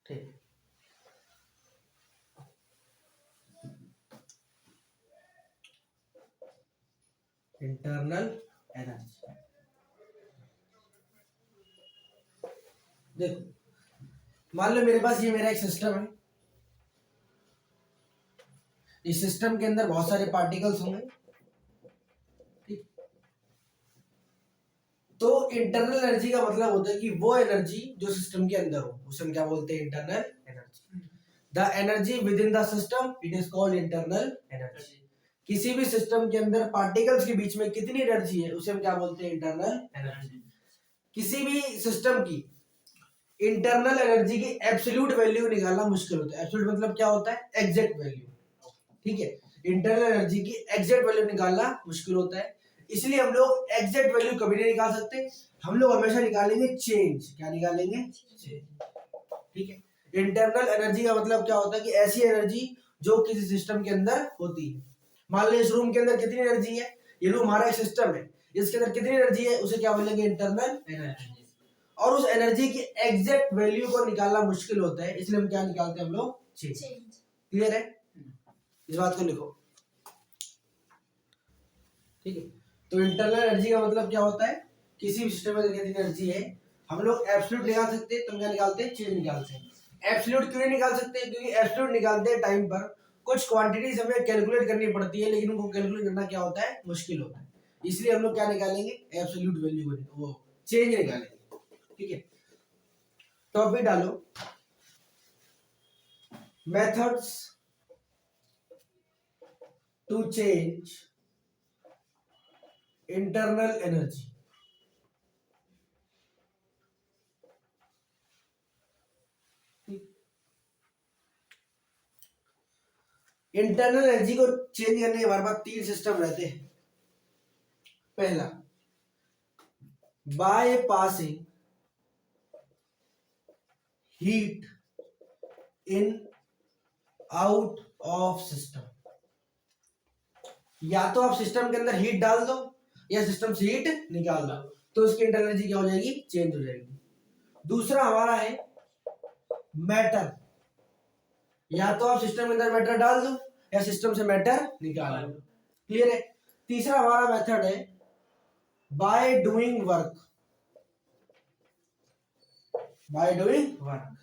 ठीक, internal energy. देखो मान लो मेरे पास ये मेरा एक सिस्टम है, इस सिस्टम के अंदर बहुत सारे पार्टिकल्स होंगे, ठीक। तो इंटरनल एनर्जी का मतलब होता है कि वो एनर्जी जो सिस्टम के अंदर हो, उसे हम क्या बोलते हैं? Internal energy. The energy with in the system it is called internal energy. किसी भी सिस्टम के अंदर पार्टिकल्स के बीच में कितनी एनर्जी है उसे हम क्या बोलते हैं? Internal energy. किसी भी सिस्टम की इंटरनल एनर्जी की एब्सोल्यूट वैल्यू निकालना मुश्किल होता है। एब्सोल्यूट मतलब क्या होता है? एग्जैक्ट वैल्यू, ठीक है। इंटरनल एनर्जी की एग्जैक्ट वैल्यू निकालना मुश्किल होता है, इसलिए हम लोग एग्जैक्ट वैल्यू कभी नहीं निकाल सकते। हम लोग हमेशा निकालेंगे चेंज। क्या निकालेंगे? चेंज, ठीक है। इंटरनल एनर्जी का मतलब क्या होता है कि ऐसी एनर्जी जो किसी सिस्टम के अंदर होती है। मान लो इस रूम के अंदर कितनी एनर्जी है, ये रूम हमारा एक सिस्टम है, इसके अंदर कितनी एनर्जी है उसे क्या बोलेंगे? Internal energy. और उस एनर्जी की एग्जैक्ट वैल्यू को निकालना मुश्किल होता है, इसलिए हम क्या निकालते हैं? हम लोग चेंज। क्लियर है? इस बात को लिखो, ठीक है। तो इंटरनल एनर्जी का मतलब क्या होता है? किसी भी सिस्टम में कितनी एनर्जी है, हम लोग एब्सोल्यूट निकाल सकते हैं, तो क्या निकालते हैं? चेंज निकालते हैं। एब्सोल्यूट क्यों नहीं निकाल सकते? क्योंकि एब्सोल्यूट निकालते हैं टाइम पर कुछ क्वांटिटीज हमें कैलकुलेट करनी पड़ती है, लेकिन उनको कैलकुलेट करना क्या होता है? मुश्किल होता है, इसलिए हम लोग क्या निकालेंगे? एब्सोल्यूट वैल्यू, वो चेंज निकालेंगे, ठीक है। टॉपिक डालो, methods to change internal energy. Internal energy को चेंज करने के हमारे पास तीन सिस्टम रहते हैं। पहला, by passing heat in out of system. या तो आप सिस्टम के अंदर हीट डाल दो या सिस्टम से हीट निकाल दो, तो उसकी इंटरनल एनर्जी क्या हो जाएगी? चेंज हो जाएगी। दूसरा हमारा है मैटर, या तो आप सिस्टम के अंदर मैटर डाल दो या सिस्टम से मैटर निकाल दो। क्लियर है? तीसरा हमारा मेथड है by doing work. By doing work,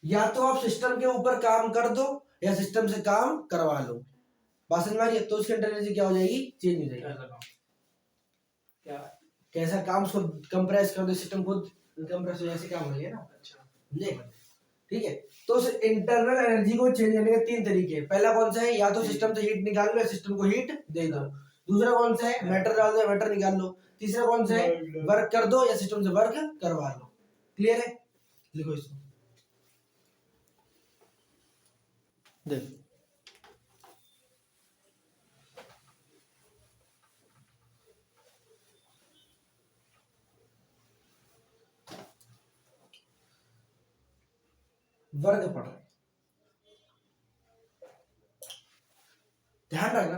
या तो आप सिस्टम के ऊपर काम कर दो या सिस्टम से काम करवा लो। बात समझ में आ रही है? तो उसकी इंटरनल एनर्जी क्या हो जाएगी? चेंज हो जाएगी। क्या कैसा काम? उसको कंप्रेस कर दो, सिस्टम खुद कंप्रेस हो जाए, ऐसे काम हो जाएगा ना। अच्छा, ठीक है। तो उस इंटरनल एनर्जी को चेंज करने के तीन तरीके हैं। पहला कौन सा है? या तो सिस्टम से हीट निकाल लो या सिस्टम को हीट दे दो। दूसरा कौन सा है? मैटर डाल दो, मैटर निकाल लो। तीसरा कौन सा है? वर्क कर दो या सिस्टम से वर्क करवा लो। क्लियर है? लिखो इसको, देखो वर्ग पढ़ रहे, ध्यान रखना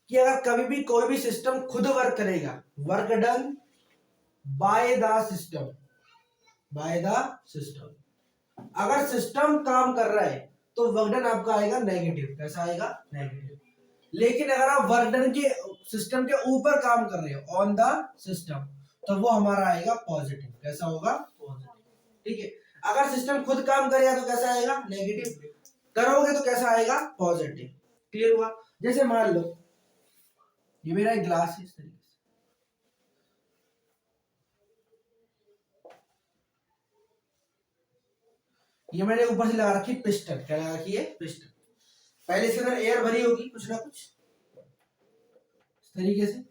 कि अगर कभी भी कोई भी सिस्टम खुद वर्क करेगा, work done by the system, bye the system. अगर सिस्टम काम कर रहा है तो वर्क डन आपका आएगा नेगेटिव। कैसा आएगा? नेगेटिव। लेकिन अगर आप वर्क डन के सिस्टम के ऊपर काम कर रहे हो, ऑन द सिस्टम, तो वो हमारा आएगा पॉजिटिव। कैसा होगा? पॉजिटिव, ठीक है। अगर सिस्टम खुद काम करेगा तो कैसा आएगा? नेगेटिव। करोगे तो कैसा आएगा? पॉजिटिव। क्लियर हुआ? जैसे मान लो ये मेरा एक ग्लास है, इस तरीके से, ये मैंने ऊपर से लगा रखी पिस्टन। क्या लगा रखी है? पिस्टन। पहले इसके अंदर एयर भरी होगी कुछ ना कुछ इस तरीके से।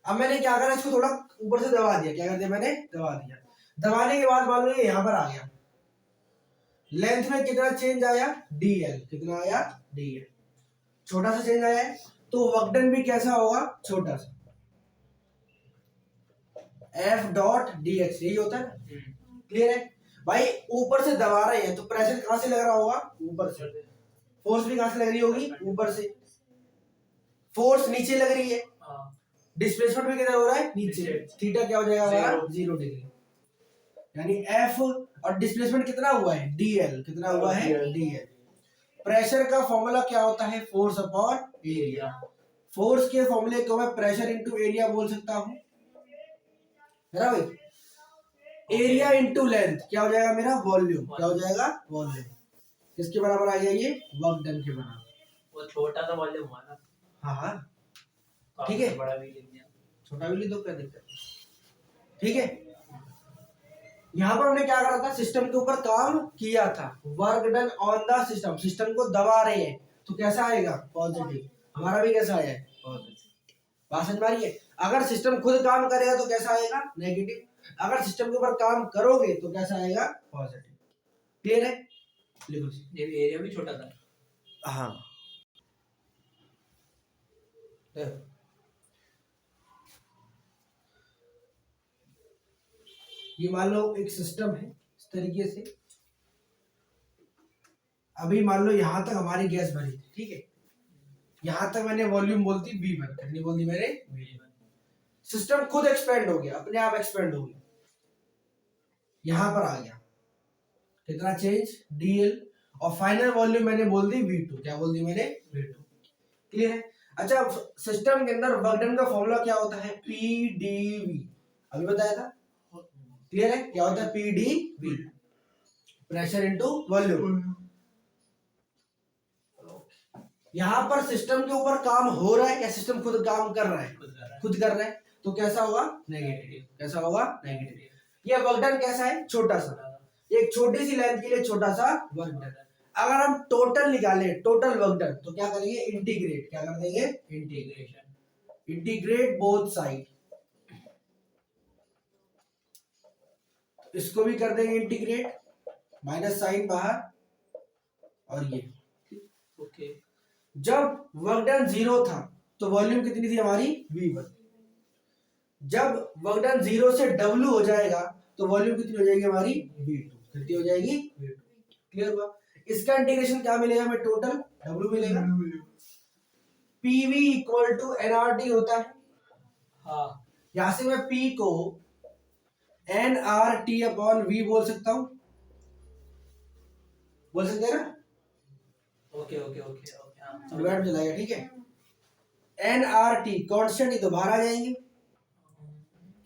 अब मैंने क्या करा, इसको थोड़ा ऊपर से दबा दिया। क्या कर दिया मैंने? दबा दिया। दबाने के बाद मान लो ये यहां पर आ गया। लेंथ में कितना चेंज आया? dl। कितना आया? dl। छोटा सा चेंज आया है, तो वर्क डन भी कैसा होगा? छोटा सा। F डॉट dx यही होता है। क्लियर है भाई? ऊपर से दबा रहे हैं तो प्रेशर कहां से लग रहा होगा? ऊपर से। फोर्स भी कहां से लग रही होगी? ऊपर से। फोर्स नीचे लग रही है डिस्प्लेसमेंट भी किधर हो रहा है, नीचे, थीटा क्या हो जाएगा हमारा 0 डिग्री, यानी एफ, और डिस्प्लेसमेंट कितना हुआ है डीएल, कितना हुआ है डीएल। प्रेशर का फॉर्मूला क्या होता है, फोर्स अपॉन एरिया। फोर्स के फॉर्मूले को मैं प्रेशर इंटू एरिया बोल सकता हूं, है ना भाई। एरिया इंटू लेंथ क्या हो जाएगा मेरा, वॉल्यूम, क्या हो जाएगा वॉल्यूम। किसके बराबर आ गया ये, वर्क डन के बराबर। वो छोटा सा वॉल्यूम हुआ ना। हाँ हाँ तो ठीक है, बड़ा भी लिख दिया, छोटा भी लिख दो, क्या दिक्कत है, ठीक है। यहाँ पर हमने क्या करा था, सिस्टम के ऊपर काम किया था, work done on the system, system को दबा रहे हैं तो कैसा आएगा, पॉजिटिव। हमारा भी कैसा आया है, पॉजिटिव। बात समझ में आ रही है। अगर सिस्टम खुद काम करेगा तो कैसा आएगा, नेगेटिव। अगर सिस्टम के ऊपर काम करोगे तो कैसा आएगा, पॉजिटिव। क्लियर है, लिखो। ये एरिया भी छोटा था। हाँ ये मान लो एक सिस्टम है इस तरीके से, अभी मान लो यहां तक हमारी गैस भरी थी, ठीक है, यहां तक मैंने वॉल्यूम बोलती V1, कितनी बोलती मैंने V1। सिस्टम खुद एक्सपेंड हो गया, अपने आप एक्सपेंड हो गया, यहां पर आ गया, कितना चेंज DL, और फाइनल वॉल्यूम मैंने बोल दी V2, क्या बोल दी मैंने V2। क्लियर है। अच्छा, सिस्टम के अंदर वर्क डन का फॉर्मूला क्या होता है, PdV, अभी बताया था। क्लियर है, क्या होता है PdV, प्रेशर इनटू वॉल्यूम। यहां पर सिस्टम के ऊपर काम हो रहा है या सिस्टम खुद काम कर रहा है, खुद कर रहा है, तो कैसा होगा, नेगेटिव। कैसा होगा, नेगेटिव। ये वर्क डन कैसा है, छोटा सा, एक छोटी सी लेंथ के लिए छोटा सा वर्क डन। अगर हम टोटल निकालें, टोटल वर्क डन, तो क्या करेंगे, इंटीग्रेट, क्या कर देंगे, इंटीग्रेशन, इंटीग्रेट बोथ साइड, इसको भी कर देंगे इंटीग्रेट, माइनस साइन बाहर, और ये ओके। जब वर्क डन 0 था तो वॉल्यूम कितनी थी हमारी, V1। जब वर्क डन 0 से W हो जाएगा तो वॉल्यूम कितनी हो जाएगी हमारी, V2, कितनी हो जाएगी, V2। क्लियर हुआ। इसका इंटीग्रेशन क्या मिलेगा हमें, टोटल W मिलेगा। PV इक्वल टू NRT होता है, हाँ, यहां से मैं P को NRT अपॉन V बोल सकता हूं, बोल सकते हैं ना। Okay okay okay okay, divide हो जाएगा, ठीक है। NRT कांस्टेंट ही तो बाहर आ जाएंगे,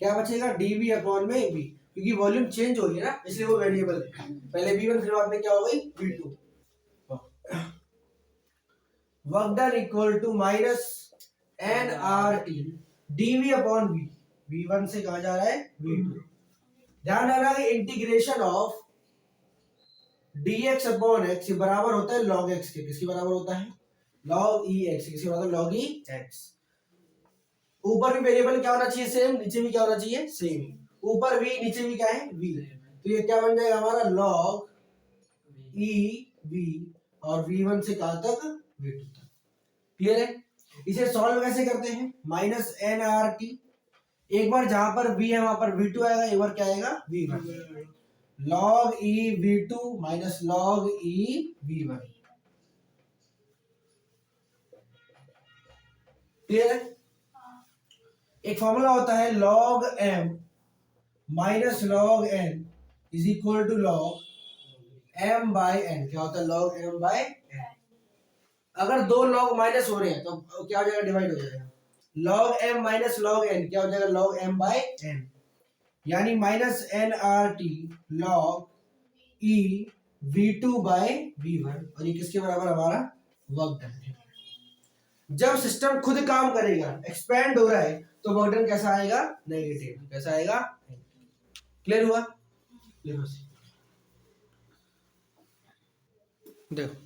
क्या बचेगा, DV अपॉन में V, क्योंकि वॉल्यूम चेंज हो गई ना, इसलिए वो वेरिएबल है। पहले V1 फिर बाद में क्या हो गई, V2। Work done equal to minus NRT DV upon V, V1 से कहा जा रहा है V2। ध्यान रखना कि integration of dx upon x बराबर होता है log x के, किसके बराबर होता है, log EX, किसके बराबर, log EX। ऊपर भी वेरिएबल क्या होना चाहिए, सेम, नीचे भी क्या होना चाहिए, सेम। ऊपर v, नीचे भी क्या है, v, तो ये क्या बन जाएगा हमारा, log EV, और V1 से कहां तक, V2 तक। क्लियर है। इसे सॉल्व कैसे करते हैं, माइनस NRT, एक बार जहां पर V है वहां पर V2 आएगा, एक बार क्या आएगा, V1, log E V2 minus log E V1। Clear है। एक फॉर्मूला होता है log M minus log N is equal to log M by N, क्या होता है, log M बाय N। अगर दो log माइनस हो रहे हैं तो क्या हो जाएगा, डिवाइड हो जाएगा, log M minus log N क्या हो जाएगा, log M बाय N, यानी minus NRT log E V2 by V1, और ये किसके बराबर हमारा, वर्क डन है। जब सिस्टम खुद काम करेगा, एक्सपेंड हो रहा है, तो वर्क डन कैसा आएगा, नेगेटिव। कैसा आएगा, क्लियर हुआ, देखो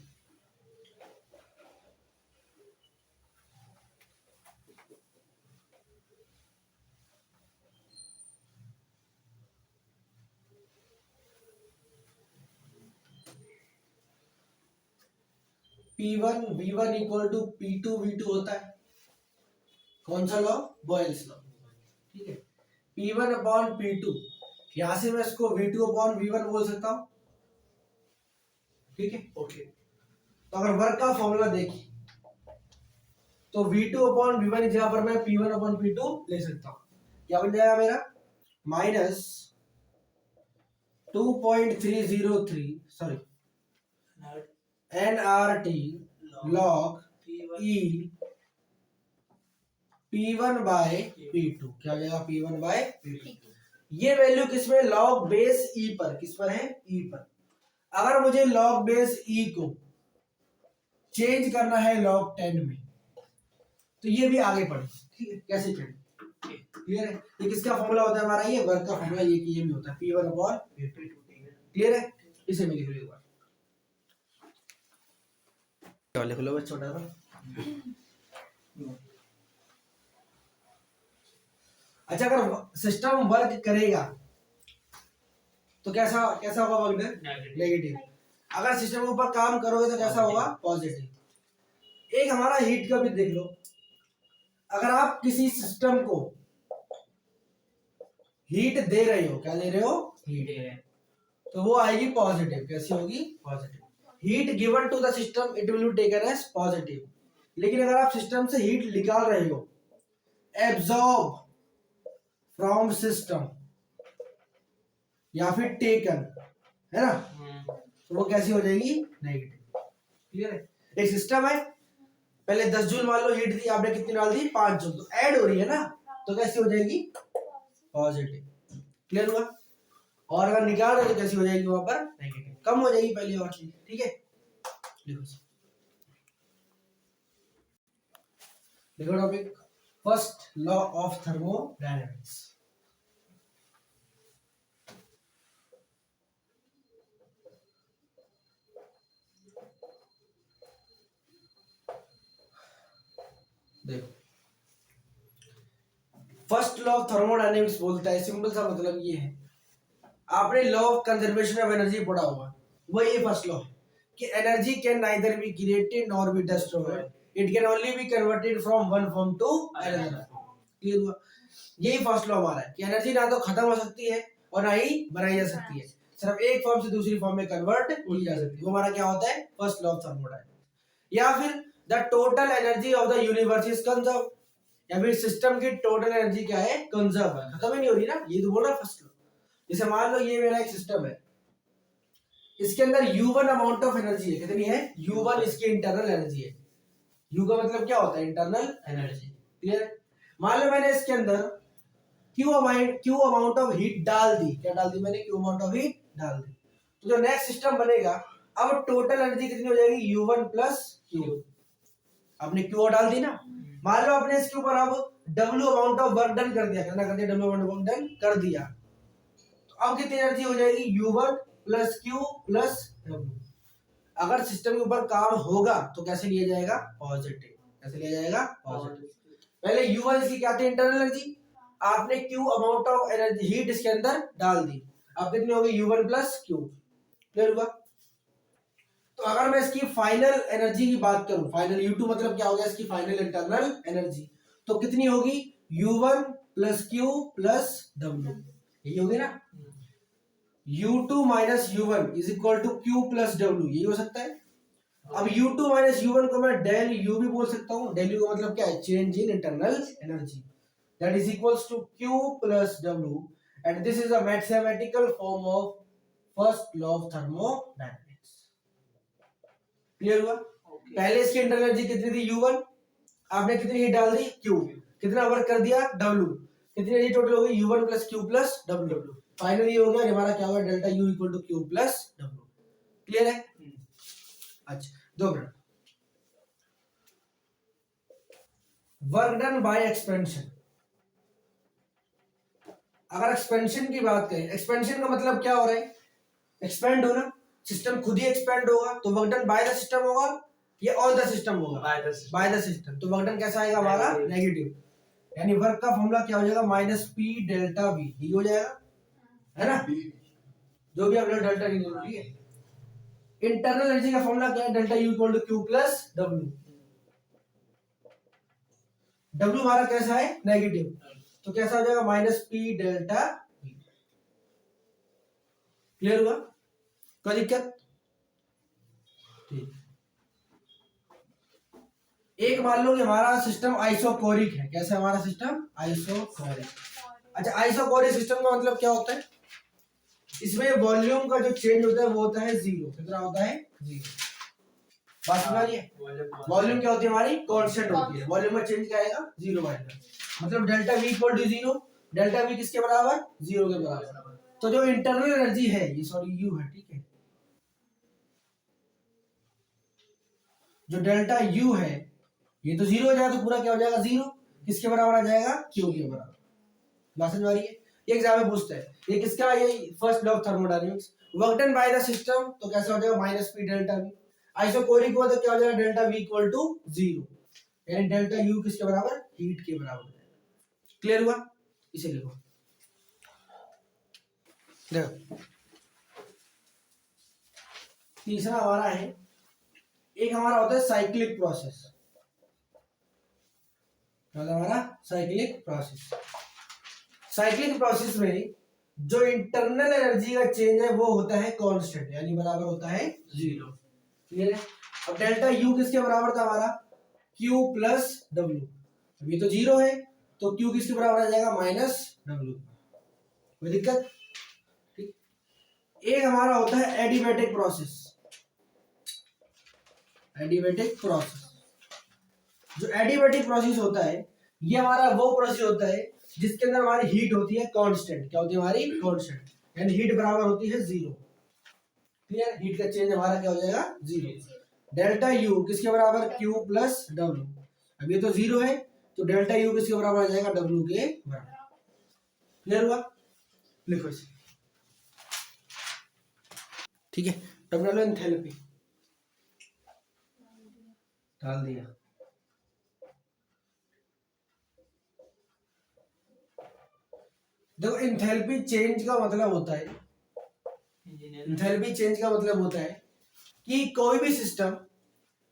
P1 V1 equal to P2 V2 होता है, कौन सा लॉ, बॉयल्स लॉ, ठीक है। P1 अपॉन P2, यहां से मैं इसको V2 अपॉन V1 बोल सकता हूं, ठीक है। ओके। तो अगर वर्क का फॉर्मूला देखिए, तो V2 अपॉन V1 जगह पर मैं P1 अपॉन P2 ले सकता हूँ। क्या बन जाएगा मेरा minus 2.303 sorry nRT log E P1 by P2 क्या हो जाएगा P1 बाय P2। ये वैल्यू किसमें log बेस E पर, किस पर है E पर। अगर मुझे log बेस E को चेंज करना है log 10 में तो ये भी आगे पढ़े, ठीक है कैसे चेंज, क्लियर है। ये किसका फॉर्मूला होता है हमारा, ये वर्क का फॉर्मूला, ये कि ये भी होता है P1 अपॉन P2, क्लियर है। इसे मैं लिख लूं एक बार, क्या लिख लो बस छोटा सा। अच्छा अगर सिस्टम वर्क करेगा तो कैसा कैसा होगा वर्क, नेगेटिव। अगर सिस्टम के ऊपर काम करोगे तो कैसा होगा, पॉजिटिव। एक हमारा हीट का भी देख लो, अगर आप किसी सिस्टम को हीट दे रहे हो, क्या ले रहे हो, हीट दे रहे हैं, तो वो आएगी पॉजिटिव। कैसी होगी, positive. Heat given to the system it will be taken as positive. लेकिन अगर आप सिस्टम से हीट निकाल रहे हो, एब्जॉर्ब फ्रॉम सिस्टम या फिर टेकन, है ना, तो वो कैसी हो जाएगी, नेगेटिव। क्लियर है। एक सिस्टम है, पहले 10 जूल मान लो हीट दी आपने, कितनी डाल दी, 5 जूल, तो ऐड हो रही है ना, तो कैसी हो जाएगी, पॉजिटिव। क्लियर हुआ। और अगर निकाल रहे तो कैसी हो जाएगी, वहां पर नेगेटिव, कम हो जाएगी पहले और चीज, ठीक है। देखो topic, first law of thermodynamics. देखो फर्स्ट लॉ ऑफ थर्मोडायनेमिक्स बोलता है, सिंपल सा मतलब ये है, आपने law of conservation of energy पढ़ा होगा, वो ये फर्स्ट लॉ है कि energy can neither be created nor be destroyed, it can only be converted from one form to another. Clear हुआ। यही फर्स्ट लॉ हमारा है कि एनर्जी ना तो खत्म हो सकती है और ना ही बनाई जा सकती है, सिर्फ एक फॉर्म से दूसरी फॉर्म में कन्वर्ट की जा सकती है। वो हमारा क्या होता है, फर्स्ट लॉ ऑफ थर्मोडायनेमिक्स। या फिर the total energy of the universe is conserve, या फिर सिस्टम की टोटल एनर्जी क्या है, कंजर्व है, खत्म ही नहीं हो रही ना, ये तो बोल रहा है फर्स्ट लॉ। जैसे मान लो ये मेरा एक सिस्टम है, इसके अंदर U1 अमाउंट ऑफ एनर्जी है, कितनी है, U1 इसकी इंटरनल एनर्जी है। U का मतलब क्या होता है, इंटरनल एनर्जी, क्लियर। मान लो मैंने इसके अंदर Q अमाउंट ऑफ हीट डाल दी, क्या डाल दी मैंने, Q अमाउंट ऑफ हीट डाल दी, तो जो नेक्स्ट सिस्टम बनेगा, अब टोटल एनर्जी कितनी हो जाएगी, U1 प्लस Q। आपने Q डाल दी ना, मान लो आपने इसके ऊपर अब W amount of work done कर दिया, कितना कर दिया, W amount of work done कर दिया, तो अब कितनी एनर्जी हो जाएगी, U1 plus Q plus W। अगर सिस्टम के ऊपर काम होगा तो कैसे लिया जाएगा, पॉजिटिव। कैसे लिया जाएगा, पॉजिटिव। पहले U1 इसकी क्या थी, इंटरनल एनर्जी, आपने Q amount of energy heat इसके अंदर डाल दी, अब कितनी होगी, U1 प्लस Q। क्लियर हुआ। तो अगर मैं इसकी फाइनल एनर्जी की बात करूं, फाइनल U2 मतलब क्या हो गया, इसकी फाइनल इंटरनल एनर्जी, तो कितनी होगी, U1 plus Q plus W, यही होगी ना। U2 minus U1 is equal to Q plus W, यही हो सकता है। अब U2 माइनस U1 को मैं डेल U भी बोल सकता हूँ, डेल U का मतलब क्या है, change in internal energy, that is equals to Q plus W, and this is a mathematical form of first law of thermodynamics. Clear हुआ। पहले इसकी इंटरनल एनर्जी कितनी थी, U1, आपने कितनी हीट डाल दी, Q, कितना वर्क कर दिया, W, कितनी एनर्जी टोटल हो गई, U1 plus Q plus W। Finally हो गया हमारा, क्या होगा, delta U equal to Q plus W। Clear है। अच्छा 2 minute, work done by expansion. अगर एक्सपेंशन की बात करें, एक्सपेंशन का मतलब क्या हो रहा है, एक्सपेंड होना, सिस्टम खुद ही एक्सपेंड होगा, तो work done by the system होगा, ये ऑन द सिस्टम होगा, बाय द सिस्टम, तो वर्क डन कैसा आएगा हमारा, नेगेटिव। यानी वर्क का फॉर्मूला क्या हो जाएगा, माइनस P डेल्टा V, ये हो जाएगा, है ना, जो भी आपने डेल्टा की जरूरत है। इंटरनल एनर्जी का फॉर्मूला क्या है, delta U equal to Q plus W। W हमारा कैसा है, नेगेटिव, तो कैसा हो जाएगा, minus P delta V। Clear हुआ, कोई दिक्कत, ठीक। एक मान लो कि हमारा सिस्टम आइसोकोरिक है। कैसा है हमारा सिस्टम? आइसोकोरिक। अच्छा, आइसोकोरिक सिस्टम का मतलब क्या होता है? इसमें वॉल्यूम का जो चेंज होता है वो होता है जीरो। कितना होता है? जीरो। बात समझ आ रही है? वॉल्यूम क्या होती है हमारी? कांस्टेंट होती है। वॉल्यूम में चेंज क्या आएगा? जीरो आएगा। मतलब delta V equal to zero. Delta V किसके बराबर? जीरो के बराबर। तो जो इंटरनल एनर्जी है, ये सॉरी यू है, ठीक है, जो डेल्टा यू है ये तो जीरो हो जाएगा, तो पूरा क्या हो जाएगा? जीरो। किसके बराबर आ जाएगा? क्यू के बराबर। बात समझ आ रही है? ये एग्जाम में पूछता है। ये किसका? ये first law of thermodynamics. Work done by the system तो कैसा हो जाएगा? Minus P delta V. Isochoric हुआ तो क्या हो जाएगा? Delta V equal to zero. यानी डेल्टा यू किसके बराबर? हीट के बराबर हो जाएगा। क्लियर हुआ? इसे लिखो। देखो, तीसरा हमारा है, एक हमारा होता है साइक्लिक प्रोसेस। मतलब हमारा साइक्लिक प्रोसेस। साइक्लिक प्रोसेस में जो इंटरनल एनर्जी का चेंज है वो होता है कांस्टेंट, यानी बराबर होता है जीरो। क्लियर है? अब डेल्टा यू किसके बराबर था हमारा? Q plus W. अब ये तो जीरो है, तो क्यू किसके बराबर आ जाएगा? Minus W. कोई दिक्कत? ठीक। एक हमारा होता है एडिबैटिक प्रोसेस। एडिबैटिक प्रोसेस, जो एडिबैटिक प्रोसेस होता है ये हमारा वो प्रोसेस होता है जिसके अंदर हमारी हीट होती है कांस्टेंट। क्या होती है हमारी? कांस्टेंट। यानी हीट बराबर होती है जीरो। क्लियर? हीट का चेंज हमारा क्या हो जाएगा? जीरो। डेल्टा यू किसके बराबर? Q plus W. अब ये तो जीरो है, तो डेल्टा यू किसके बराबर आ जाएगा? डब्ल्यू के बराबर। क्लियर हुआ? लिखो इसे। ठीक है, टर्मिनल एंथैल्पी डाल दिया। देखो, एंथैल्पी चेंज का मतलब होता है, एंथैल्पी चेंज का मतलब होता है कि कोई भी सिस्टम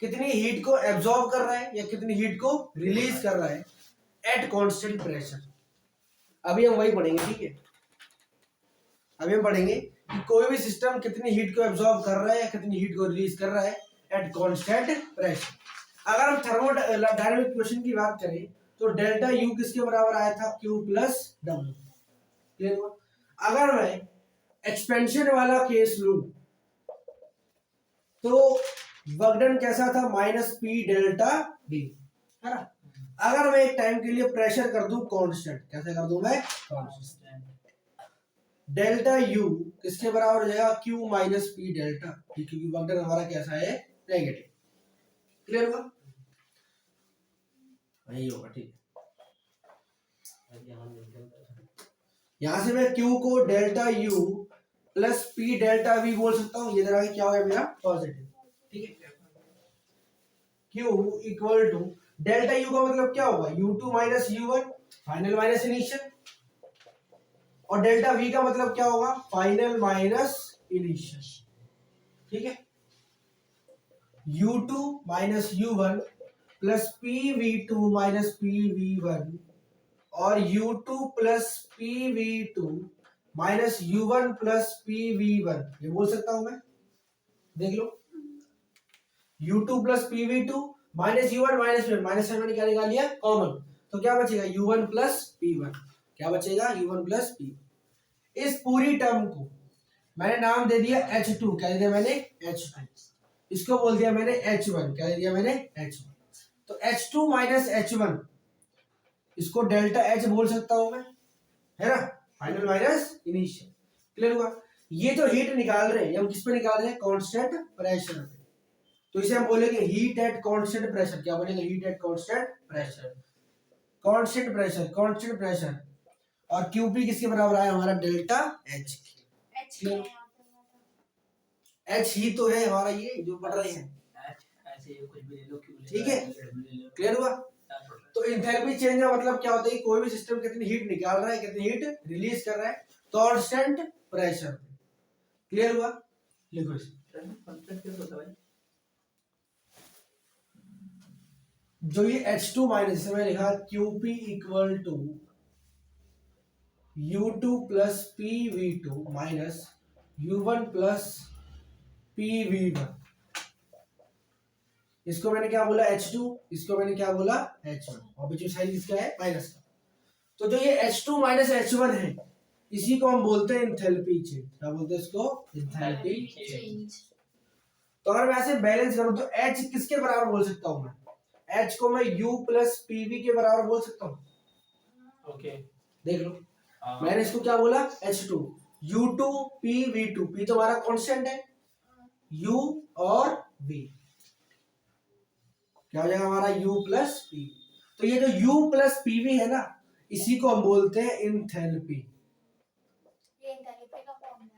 कितनी हीट को एब्जॉर्ब कर रहा है या कितनी हीट को रिलीज कर रहा है एट कांस्टेंट प्रेशर। अभी हम वही पढ़ेंगे, ठीक है? अभी हम पढ़ेंगे कि कोई भी सिस्टम कितनी हीट को एब्जॉर्ब कर रहा है या कितनी हीट को रिलीज कर रहा है एट कांस्टेंट प्रेशर। अगर हम थर्मोडायनेमिक क्वेश्चन की बात करें तो डेल्टा यू किसके बराबर आया था? Q plus W. क्लियर हुआ? अगर मैं एक्सपेंशन वाला केस लूं तो वर्क डन कैसा था? माइनस पी डेल्टा डी, है ना? अगर मैं एक टाइम के लिए प्रेशर कर दूं कांस्टेंट, कैसे कर दूं मैं? कांस्टेंट। डेल्टा यू किसके बराबर हो जाएगा? Q minus P delta D, क्योंकि वर्क डन हमारा कैसा है? नेगेटिव। क्लियर हुआ? नहीं होगा, ठीक है। यहां से मैं क्यू को delta U plus P delta we बोल सकता हूं। ये जरा क्या हो गया मेरा? पॉजिटिव। ठीक है, Q equal to delta U का मतलब क्या होगा? U2 minus U1, final minus initial. और डेल्टा V का मतलब क्या होगा? Final minus initial. ठीक है, U2 minus U1 plus PV2 minus PV1 और U2 plus PV2 minus U1 plus PV1, ये बोल सकता हूं मैं। देख लो, U2 plus PV2 minus U1 minus P1, minus sign क्या निकाल लिया? कॉमन। तो क्या बचेगा? U1 plus P1। क्या बचेगा? U1 plus P1। इस पूरी टर्म को मैंने नाम दे दिया H2। क्या दे दिया मैंने? H2। इसको बोल दिया मैंने H1। क्या दे दिया मैंने? H1। तो H2 माइनस H1, इसको डेल्टा H बोल सकता हूं मैं, है ना? Final minus initial. क्लियर हुआ? ये जो हीट निकाल रहे हैं हम किस पे निकाल रहे हैं? कांस्टेंट प्रेशर पे। तो इसे हम बोलेंगे हीट एट कांस्टेंट प्रेशर। क्या बोलेंगे? Heat at constant pressure. Constant pressure, constant pressure. और क्यूपी किसके बराबर आया हमारा? Delta H. एच ही तो है हमारा ये जो पढ़ रहे हैं। ठीक है, क्लियर हुआ? तो एंथैल्पी चेंज का मतलब क्या होता है? कोई भी सिस्टम कितनी हीट निकाल रहा है, कितनी हीट रिलीज कर रहा है कांस्टेंट प्रेशर। क्लियर हुआ? लिखो इसे। जो ये H2 माइनस में लिखा QP equal to U2 plus PV2 minus U1 plus PV1, इसको मैंने क्या बोला H2, इसको मैंने क्या बोला H1, और बीच में साइन किसका है माइनस का। तो जो ये H2 माइनस H1 है इसी को हम बोलते हैं एंथैल्पी चेंज। क्या बोलते हैं इसको? Enthalpy change. तो अगर मैं ऐसे बैलेंस करूं तो H किसके बराबर बोल सकता हूं मैं? H को मैं U प्लस PV के बराबर बोल सकता हूं। ओके देख लो मैंने इसको क्या बोला H2 U2 PV2, P तो हमारा कांस्टेंट है, U और V क्या हो जाएगा हमारा U प्लस PV। तो ये जो U प्लस PV है ना इसी को हम बोलते हैं एंथैल्पी।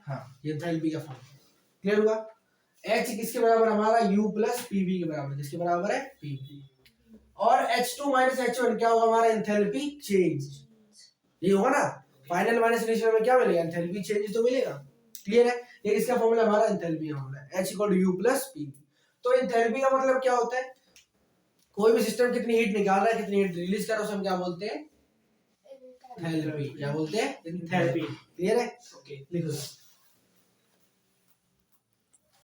हाँ ये एंथैल्पी का फॉर्म क्लियर हुआ। H किसके बराबर हमारा U प्लस PV के बराबर, किसके बराबर है PV। और H2 माइनस H1 क्या होगा हमारा एंथैल्पी चेंज। ये होगा ना फाइनल माइनस इनिशियल में क्या मिलेगा एंथैल्पी चेंज तो मिलेगा। क्लियर है। ये किसका फॉर्मूला हमारा एंथैल्पी का फॉर्मूला है H equal to U plus PV। तो एंथैल्पी का मतलब क्या होता है? कोई भी सिस्टम कितनी हीट निकाल रहा है कितनी हीट रिलीज कर रहा है उसे हम क्या बोलते हैं एंथैल्पी। क्या बोलते हैं एंथैल्पी। क्लियर है। ओके लिखो